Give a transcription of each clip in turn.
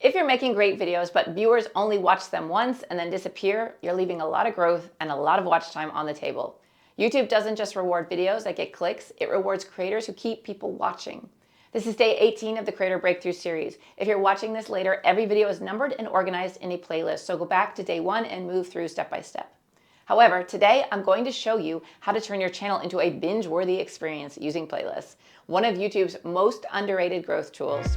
If you're making great videos, but viewers only watch them once and then disappear, you're leaving a lot of growth and a lot of watch time on the table. YouTube doesn't just reward videos that get clicks, it rewards creators who keep people watching. This is day 18 of the Creator Breakthrough series. If you're watching this later, every video is numbered and organized in a playlist, so go back to day 1 and move through step by step. However, today I'm going to show you how to turn your channel into a binge-worthy experience using playlists, one of YouTube's most underrated growth tools.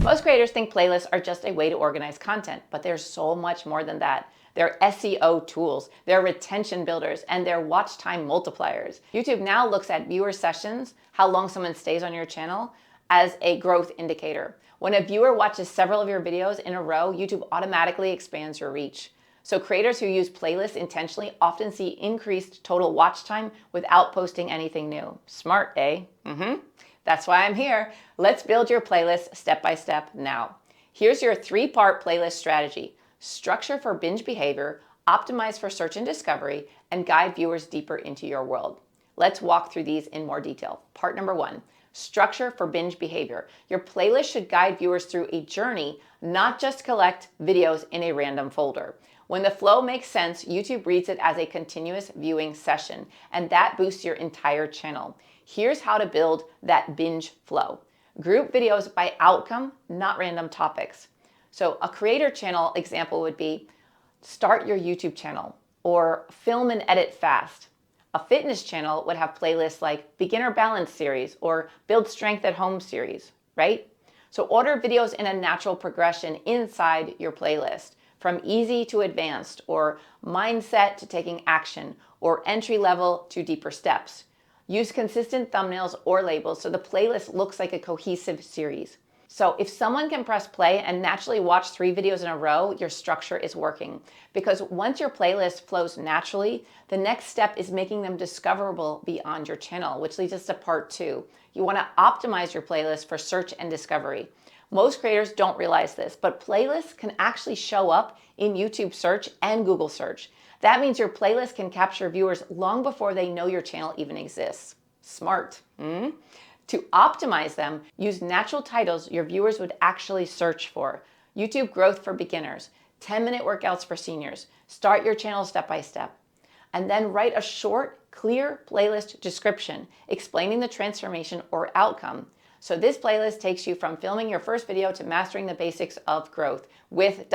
Most creators think playlists are just a way to organize content, but there's so much more than that. They're SEO tools, they're retention builders, and they're watch time multipliers. YouTube now looks at viewer sessions, how long someone stays on your channel, as a growth indicator. When a viewer watches several of your videos in a row, YouTube automatically expands your reach. So creators who use playlists intentionally often see increased total watch time without posting anything new. Smart, eh? That's why I'm here. Let's build your playlist step by step now. Here's your 3-part playlist strategy: structure for binge behavior, optimize for search and discovery, and guide viewers deeper into your world. Let's walk through these in more detail. Part number 1, structure for binge behavior. Your playlist should guide viewers through a journey, not just collect videos in a random folder. When the flow makes sense, YouTube reads it as a continuous viewing session, and that boosts your entire channel. Here's how to build that binge flow. Group videos by outcome, not random topics. So a creator channel example would be start your YouTube channel or film and edit fast. A fitness channel would have playlists like beginner balance series or build strength at home series, right? So order videos in a natural progression inside your playlist, from easy to advanced, or mindset to taking action, or entry level to deeper steps. Use consistent thumbnails or labels so the playlist looks like a cohesive series. So if someone can press play and naturally watch 3 videos in a row, your structure is working. Because once your playlist flows naturally, the next step is making them discoverable beyond your channel, which leads us to part 2. You want to optimize your playlist for search and discovery. Most creators don't realize this, but playlists can actually show up in YouTube search and Google search. That means your playlist can capture viewers long before they know your channel even exists. Smart. To optimize them, use natural titles your viewers would actually search for. YouTube growth for beginners, 10-minute workouts for seniors, start your channel step by step. And then write a short, clear playlist description explaining the transformation or outcome. So this playlist takes you from filming your first video to mastering the basics of growth with ...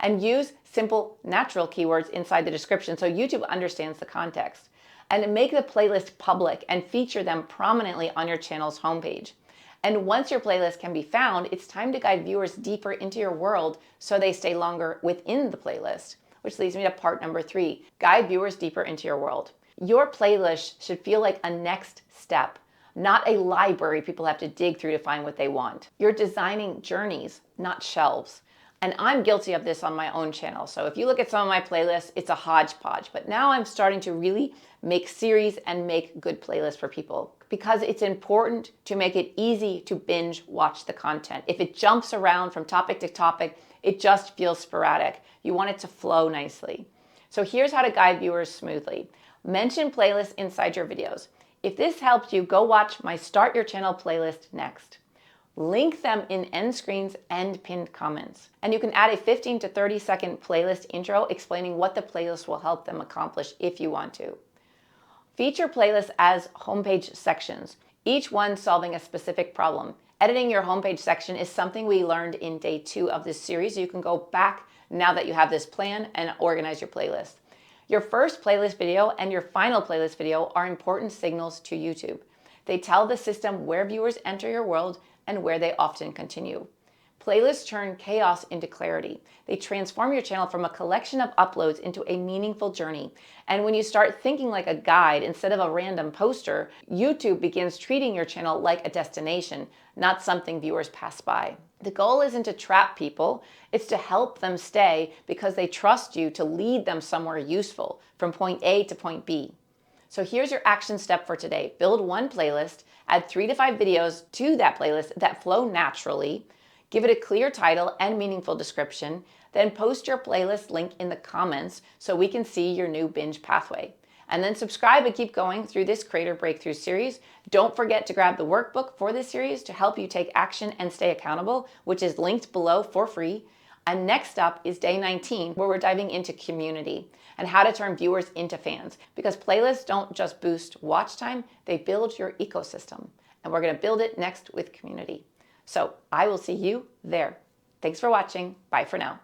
And use simple, natural keywords inside the description so YouTube understands the context. And make the playlist public and feature them prominently on your channel's homepage. And once your playlist can be found, it's time to guide viewers deeper into your world so they stay longer within the playlist. Which leads me to part number 3, guide viewers deeper into your world. Your playlist should feel like a next step, not a library people have to dig through to find what they want. You're designing journeys, not shelves. And I'm guilty of this on my own channel. So if you look at some of my playlists, it's a hodgepodge. But now I'm starting to really make series and make good playlists for people, because it's important to make it easy to binge watch the content. If it jumps around from topic to topic, it just feels sporadic. You want it to flow nicely. So here's how to guide viewers smoothly. Mention playlists inside your videos. If this helped you, go watch my Start Your Channel playlist next. Link them in end screens and pinned comments. And you can add a 15 to 30 second playlist intro explaining what the playlist will help them accomplish if you want to. Feature playlists as homepage sections, each one solving a specific problem. Editing your homepage section is something we learned in day 2 of this series. You can go back now that you have this plan and organize your playlist. Your first playlist video and your final playlist video are important signals to YouTube. They tell the system where viewers enter your world and where they often continue. Playlists turn chaos into clarity. They transform your channel from a collection of uploads into a meaningful journey. And when you start thinking like a guide instead of a random poster, YouTube begins treating your channel like a destination, not something viewers pass by. The goal isn't to trap people, it's to help them stay because they trust you to lead them somewhere useful, from point A to point B. So here's your action step for today. Build one playlist, add 3 to 5 videos to that playlist that flow naturally, give it a clear title and meaningful description, then post your playlist link in the comments so we can see your new binge pathway. And then subscribe and keep going through this Creator Breakthrough series. Don't forget to grab the workbook for this series to help you take action and stay accountable, which is linked below for free. And next up is day 19, where we're diving into community and how to turn viewers into fans. Because playlists don't just boost watch time, they build your ecosystem. And we're going to build it next with community. So I will see you there. Thanks for watching. Bye for now.